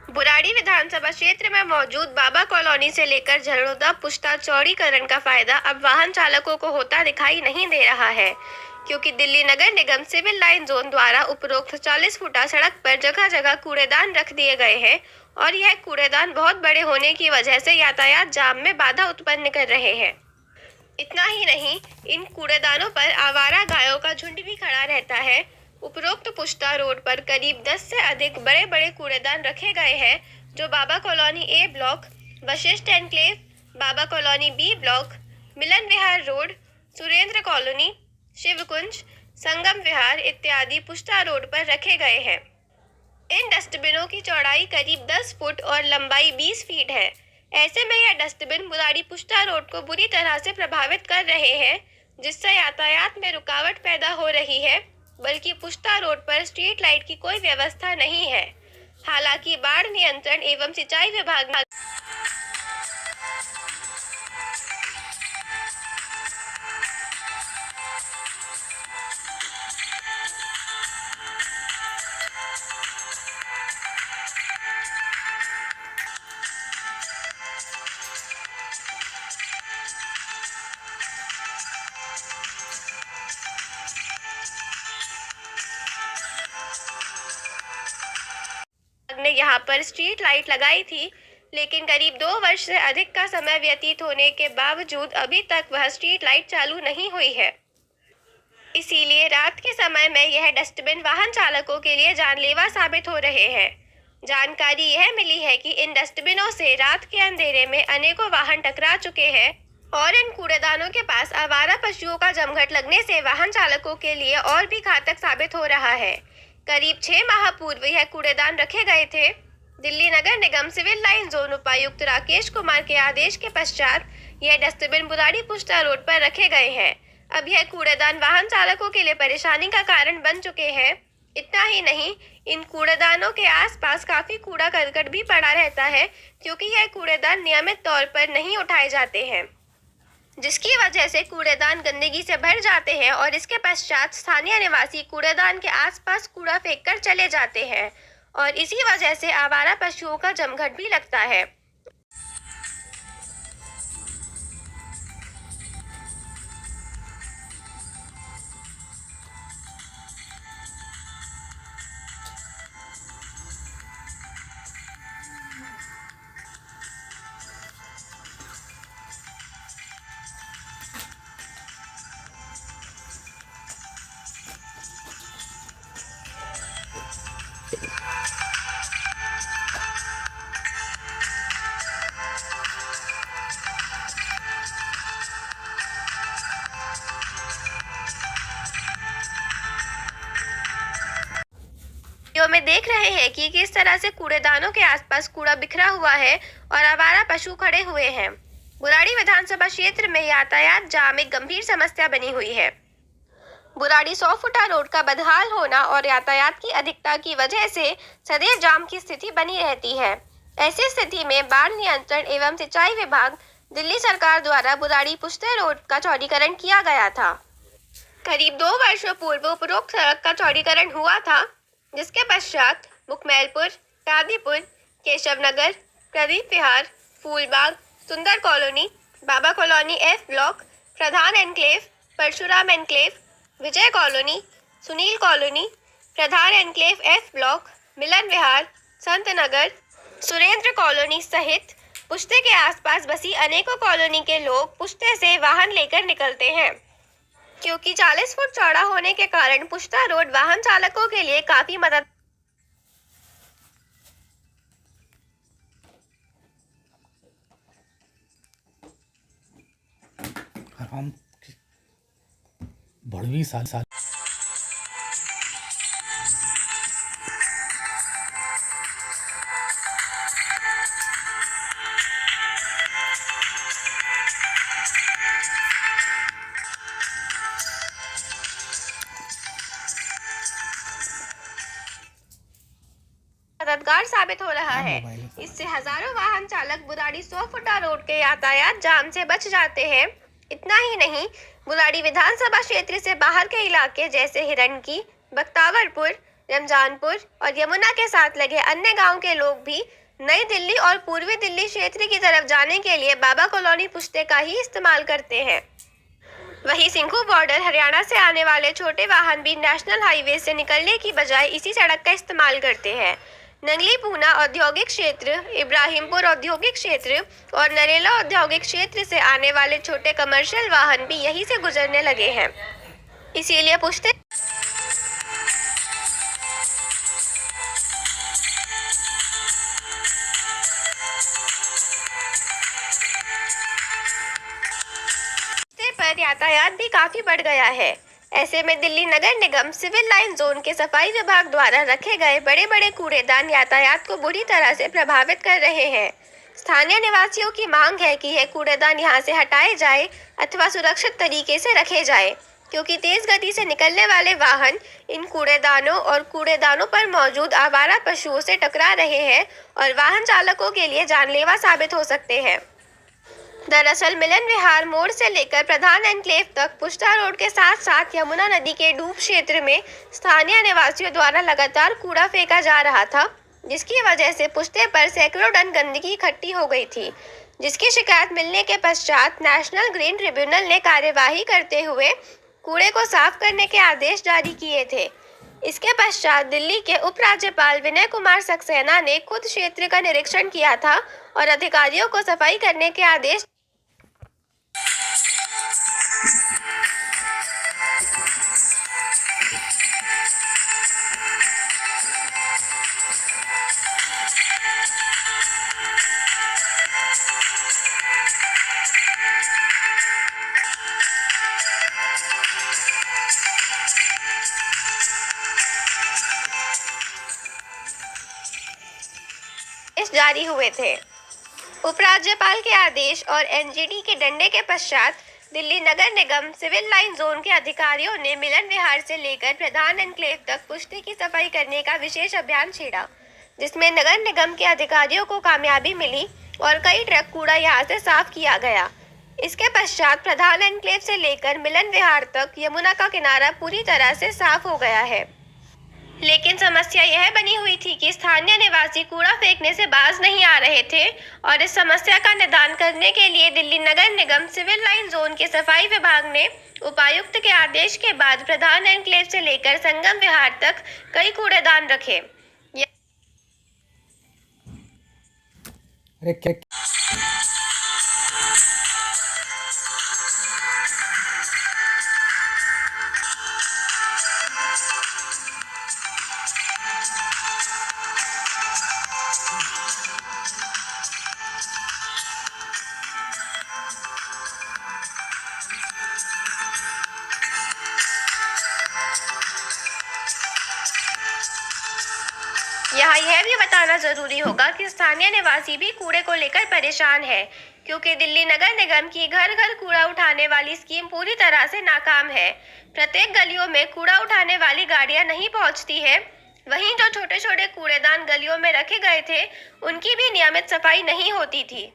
बुराड़ी विधानसभा क्षेत्र में मौजूद बाबा कॉलोनी से लेकर झरोदा पुश्ता चौड़ीकरण का फायदा अब वाहन चालकों को होता दिखाई नहीं दे रहा है, क्योंकि दिल्ली नगर निगम सिविल लाइन जोन द्वारा उपरोक्त 40 फुटा सड़क पर जगह जगह कूड़ेदान रख दिए गए हैं और यह कूड़ेदान बहुत बड़े होने की वजह से यातायात जाम में बाधा उत्पन्न कर रहे हैं। इतना ही नहीं, इन कूड़ेदानों पर आवारा गायों का झुंड भी खड़ा रहता है। उपरोक्त पुश्ता रोड पर करीब 10 से अधिक बड़े बड़े कूड़ेदान रखे गए हैं, जो बाबा कॉलोनी ए ब्लॉक, वशिष्ठ एनक्लेव, बाबा कॉलोनी बी ब्लॉक, मिलन विहार रोड, सुरेंद्र कॉलोनी, शिवकुंज, संगम विहार इत्यादि पुश्ता रोड पर रखे गए हैं। इन डस्टबिनों की चौड़ाई करीब 10 फुट और लंबाई 20 फीट है। ऐसे में यह डस्टबिन बुराड़ी पुश्ता रोड को बुरी तरह से प्रभावित कर रहे हैं, जिससे यातायात में रुकावट पैदा हो रही है, बल्कि पुश्ता रोड पर स्ट्रीट लाइट की कोई व्यवस्था नहीं है। हालांकि बाढ़ नियंत्रण एवं सिंचाई विभाग ने यहाँ पर स्ट्रीट लाइट लगाई थी, लेकिन करीब 2 वर्ष से अधिक का समय व्यतीत होने के बावजूद अभी तक वह स्ट्रीट लाइट चालू नहीं हुई है। इसीलिए रात के समय में यह डस्टबिन वाहन चालकों के लिए जानलेवा साबित हो रहे हैं। जानकारी यह मिली है कि इन डस्टबिनों से रात के अंधेरे में अनेकों वाहन टकरा चुके हैं और इन कूड़ेदानों के पास आवारा पशुओं का जमघट लगने से वाहन चालकों के लिए और भी घातक साबित हो रहा है। करीब 6 माह पूर्व यह कूड़ेदान रखे गए थे। दिल्ली नगर निगम सिविल लाइन जोन उपायुक्त राकेश कुमार के आदेश के पश्चात यह डस्टबिन बुराड़ी पुश्ता रोड पर रखे गए हैं। अब यह कूड़ेदान वाहन चालकों के लिए परेशानी का कारण बन चुके हैं। इतना ही नहीं, इन कूड़ेदानों के आसपास काफी कूड़ा करकट भी पड़ा रहता है, क्योंकि यह कूड़ेदान नियमित तौर पर नहीं उठाए जाते हैं, जिसकी वजह से कूड़ेदान गंदगी से भर जाते हैं और इसके पश्चात स्थानीय निवासी कूड़ेदान के आसपास कूड़ा फेंककर चले जाते हैं और इसी वजह से आवारा पशुओं का जमघट भी लगता है। में देख रहे हैं कि किस तरह से कूड़ेदानों के आसपास कूड़ा बिखरा हुआ है और आवारा पशु खड़े हुए हैं। बुराड़ी विधानसभा क्षेत्र में यातायात जाम एक गंभीर समस्या बनी हुई है। बुराड़ी 100 फुटा रोड का बदहाल होना और यातायात की अधिकता की वजह से सदैव जाम की स्थिति बनी रहती है। ऐसी स्थिति में बाढ़ नियंत्रण एवं सिंचाई विभाग, दिल्ली सरकार द्वारा बुराड़ी पुश्ता रोड का चौड़ीकरण किया गया था। करीब 2 वर्षों पूर्व उपरोक्त सड़क का चौड़ीकरण हुआ था, जिसके पश्चात मुकमैलपुर, कादीपुर, केशव नगर, प्रदीप विहार, फूलबाग, सुंदर कॉलोनी, बाबा कॉलोनी एफ ब्लॉक, प्रधान एनक्लेव, परशुराम एनक्लेव, विजय कॉलोनी, सुनील कॉलोनी, प्रधान एनक्लेव एफ ब्लॉक, मिलन विहार, संत नगर, सुरेंद्र कॉलोनी सहित पुश्ते के आसपास बसी अनेकों कॉलोनी के लोग पुश्ते से वाहन लेकर निकलते हैं, क्योंकि 40 फुट चौड़ा होने के कारण पुश्ता रोड वाहन चालकों के लिए काफी मदद बड़वी साल मददगार साबित हो रहा है। इससे हजारों वाहन चालक बुराड़ी 100 फुटा रोड के यातायात जाम से बच जाते हैं। इतना ही नहीं, बुराड़ी विधानसभा क्षेत्र से बाहर के इलाके जैसे हिरनकी, बख्तावरपुर, रमजानपुर और यमुना के साथ लगे अन्य गांव के लोग भी नई दिल्ली और पूर्वी दिल्ली क्षेत्र की तरफ जाने के लिए बाबा कॉलोनी पुश्ते का ही इस्तेमाल करते हैं। वहीं सिंघू बॉर्डर हरियाणा से आने वाले छोटे वाहन भी नेशनल हाईवे से निकलने की बजाय इसी सड़क का इस्तेमाल करते हैं। नंगली पूना औद्योगिक क्षेत्र, इब्राहिमपुर औद्योगिक क्षेत्र और नरेला औद्योगिक क्षेत्र से आने वाले छोटे कमर्शियल वाहन भी यहीं से गुजरने लगे हैं। इसीलिए पुश्ते पर यातायात भी काफी बढ़ गया है। ऐसे में दिल्ली नगर निगम सिविल लाइन जोन के सफाई विभाग द्वारा रखे गए बड़े बड़े कूड़ेदान यातायात को बुरी तरह से प्रभावित कर रहे हैं। स्थानीय निवासियों की मांग है कि यह कूड़ेदान यहां से हटाए जाए अथवा सुरक्षित तरीके से रखे जाए, क्योंकि तेज गति से निकलने वाले वाहन इन कूड़ेदानों और कूड़ेदानों पर मौजूद आवारा पशुओं से टकरा रहे हैं और वाहन चालकों के लिए जानलेवा साबित हो सकते हैं। दरअसल मिलन विहार मोड़ से लेकर प्रधान एनक्लेव तक पुश्ता रोड के साथ साथ यमुना नदी के डूब क्षेत्र में स्थानीय निवासियों द्वारा लगातार कूड़ा फेंका जा रहा था, जिसकी वजह से पुश्ते पर सैकड़ों टन गंदगी इकट्ठी हो गई थी, जिसकी शिकायत मिलने के पश्चात नेशनल ग्रीन ट्रिब्यूनल ने कार्यवाही करते हुए कूड़े को साफ करने के आदेश जारी किए थे। इसके पश्चात दिल्ली के उपराज्यपाल विनय कुमार सक्सेना ने खुद क्षेत्र का निरीक्षण किया था और अधिकारियों को सफाई करने के आदेश जारी हुए थे। उपराज्यपाल के आदेश और एनजीटी के डंडे के पश्चात दिल्ली नगर निगम सिविल लाइन जोन के अधिकारियों ने मिलन विहार से लेकर प्रधान एनक्लेव तक पुश्ते की सफाई करने का विशेष अभियान छेड़ा, जिसमें नगर निगम के अधिकारियों को कामयाबी मिली और कई ट्रक कूड़ा यहां से साफ किया गया। इसके पश्चात प्रधान एनक्लेव से लेकर मिलन विहार तक यमुना का किनारा पूरी तरह से साफ हो गया है। लेकिन समस्या यह बनी हुई थी कि स्थानीय निवासी कूड़ा फेंकने से बाज नहीं आ रहे थे और इस समस्या का निदान करने के लिए दिल्ली नगर निगम सिविल लाइन जोन के सफाई विभाग ने उपायुक्त के आदेश के बाद प्रधान एनक्लेव से लेकर संगम विहार तक कई कूड़ेदान रखे। अरे क्या यहाँ यह भी बताना जरूरी होगा कि स्थानीय निवासी भी कूड़े को लेकर परेशान है, क्योंकि दिल्ली नगर निगम की घर घर कूड़ा उठाने वाली स्कीम पूरी तरह से नाकाम है। प्रत्येक गलियों में कूड़ा उठाने वाली गाड़ियां नहीं पहुंचती है। वहीं जो छोटे छोटे कूड़ेदान गलियों में रखे गए थे, उनकी भी नियमित सफाई नहीं होती थी,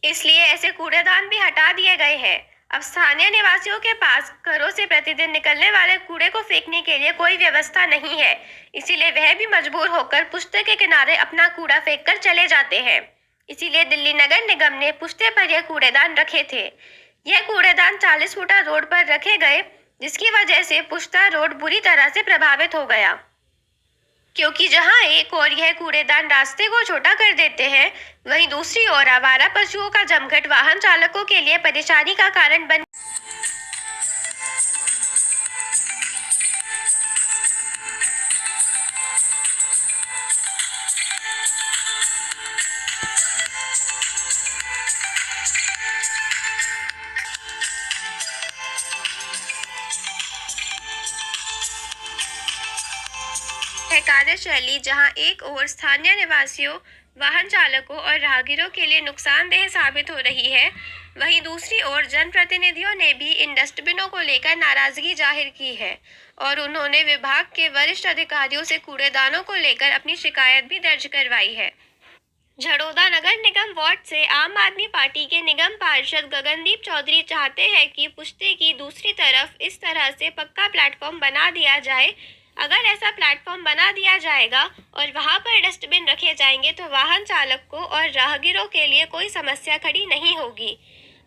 इसलिए ऐसे कूड़ेदान भी हटा दिए गए हैं। अब स्थानीय निवासियों के पास घरों से प्रतिदिन निकलने वाले कूड़े को फेंकने के लिए कोई व्यवस्था नहीं है, इसीलिए वह भी मजबूर होकर पुश्ते के किनारे अपना कूड़ा फेंककर चले जाते हैं। इसीलिए दिल्ली नगर निगम ने पुश्ते पर यह कूड़ेदान रखे थे। यह कूड़ेदान 40 फुटा रोड पर रखे गए, जिसकी वजह से पुश्ता रोड बुरी तरह से प्रभावित हो गया, क्योंकि जहां एक ओर यह कूड़ेदान रास्ते को छोटा कर देते हैं, वहीं दूसरी ओर आवारा पशुओं का जमघट वाहन चालकों के लिए परेशानी का कारण बन है कार्यशैली, जहां एक ओर स्थानीय निवासियों, वाहन चालकों और राहगीरों के लिए नुकसानदेह साबित हो रही है, वहीं दूसरी ओर जनप्रतिनिधियों ने भी इन डस्टबिनों को लेकर नाराजगी जाहिर की है और उन्होंने विभाग के वरिष्ठ अधिकारियों से कूड़ेदानों को लेकर अपनी शिकायत भी दर्ज करवाई है। झड़ौदा नगर निगम वार्ड से आम आदमी पार्टी के निगम पार्षद गगनदीप चौधरी चाहते हैं कि पुश्ते की दूसरी तरफ इस तरह से पक्का प्लेटफॉर्म बना दिया जाए। अगर ऐसा प्लेटफॉर्म बना दिया जाएगा और वहां पर डस्टबिन रखे जाएंगे तो वाहन चालक को और राहगीरों के लिए कोई समस्या खड़ी नहीं होगी।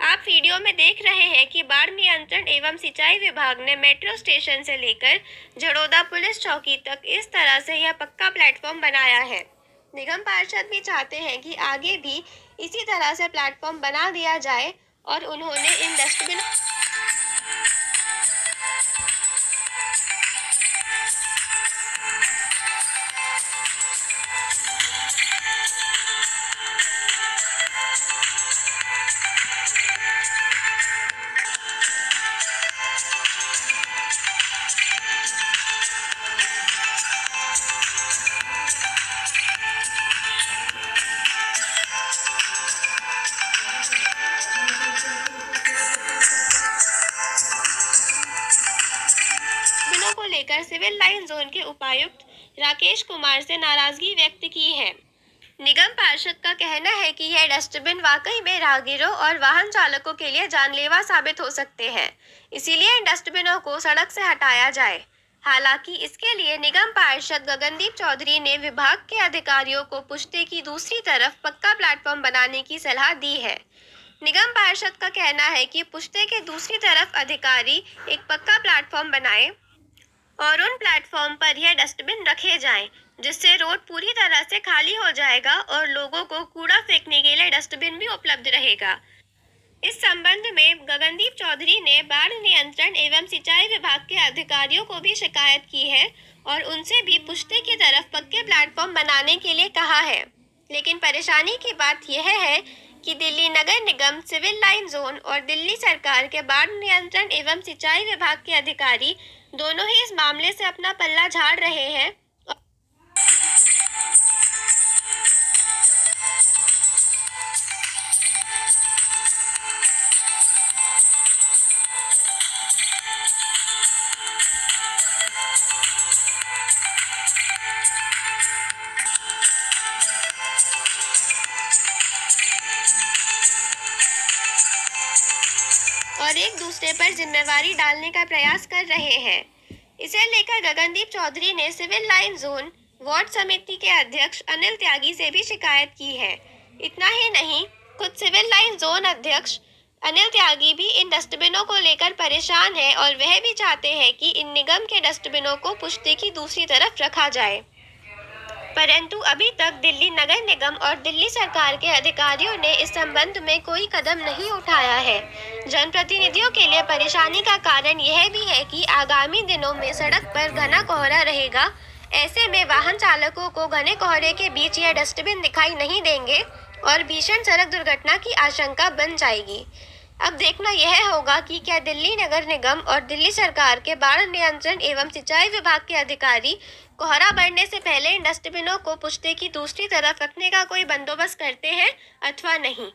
आप वीडियो में देख रहे हैं कि बाढ़ नियंत्रण एवं सिंचाई विभाग ने मेट्रो स्टेशन से लेकर झड़ौदा पुलिस चौकी तक इस तरह से यह पक्का प्लेटफॉर्म बनाया है। निगम पार्षद भी चाहते हैं कि आगे भी इसी तरह से प्लेटफॉर्म बना दिया जाए और उन्होंने इन डस्टबिन डस्टबिनों को लेकर सिविल लाइन जोन के उपायुक्त राकेश कुमार से नाराजगी व्यक्त की है। निगम पार्षद का कहना है कि यह डस्टबिन वाकई में राहगीरों और वाहन चालकों के लिए जानलेवा साबित हो सकते हैं, इसीलिए इन डस्टबिनों को सड़क से हटाया जाए। हालांकि इसके लिए निगम पार्षद गगनदीप चौधरी ने विभाग के अधिकारियों को पुश्ते की दूसरी तरफ पक्का प्लेटफॉर्म बनाने की सलाह दी है। निगम पार्षद का कहना है कि पुश्ते के दूसरी तरफ अधिकारी एक पक्का प्लेटफॉर्म बनाएं और उन प्लेटफॉर्म पर यह डस्टबिन रखे जाएं, जिससे रोड पूरी तरह से खाली हो जाएगा और लोगों को कूड़ा फेंकने के लिए डस्टबिन भी उपलब्ध रहेगा। इस संबंध में गगनदीप चौधरी ने बाढ़ नियंत्रण एवं सिंचाई विभाग के अधिकारियों को भी शिकायत की है और उनसे भी पुश्ते की तरफ पक्के प्लेटफॉर्म बनाने के लिए कहा है। लेकिन परेशानी की बात यह है कि दिल्ली नगर निगम, सिविल लाइन जोन और दिल्ली सरकार के बाढ़ नियंत्रण एवं सिंचाई विभाग के अधिकारी दोनों ही इस मामले से अपना पल्ला झाड़ रहे हैं। और एक दूसरे पर जिम्मेवारी डालने का प्रयास कर रहे हैं। इसे लेकर गगनदीप चौधरी ने सिविल लाइन जोन वार्ड समिति के अध्यक्ष अनिल त्यागी से भी शिकायत की है। इतना ही नहीं, खुद सिविल लाइन जोन अध्यक्ष अनिल त्यागी भी इन डस्टबिनों को लेकर परेशान है और वह भी चाहते हैं कि इन निगम के डस्टबिनों को पुश्ते की दूसरी तरफ रखा जाए। परंतु अभी तक दिल्ली नगर निगम और दिल्ली सरकार के अधिकारियों ने इस संबंध में कोई कदम नहीं उठाया है। जनप्रतिनिधियों के लिए परेशानी का कारण यह भी है कि आगामी दिनों में सड़क पर घना कोहरा रहेगा। ऐसे में वाहन चालकों को घने कोहरे के बीच यह डस्टबिन दिखाई नहीं देंगे और भीषण सड़क दुर्घटना की आशंका बन जाएगी। अब देखना यह होगा कि क्या दिल्ली नगर निगम और दिल्ली सरकार के बाढ़ नियंत्रण एवं सिंचाई विभाग के अधिकारी कोहरा बढ़ने से पहले इन डस्टबिनों को पुश्ते की दूसरी तरफ रखने का कोई बंदोबस्त करते हैं अथवा नहीं।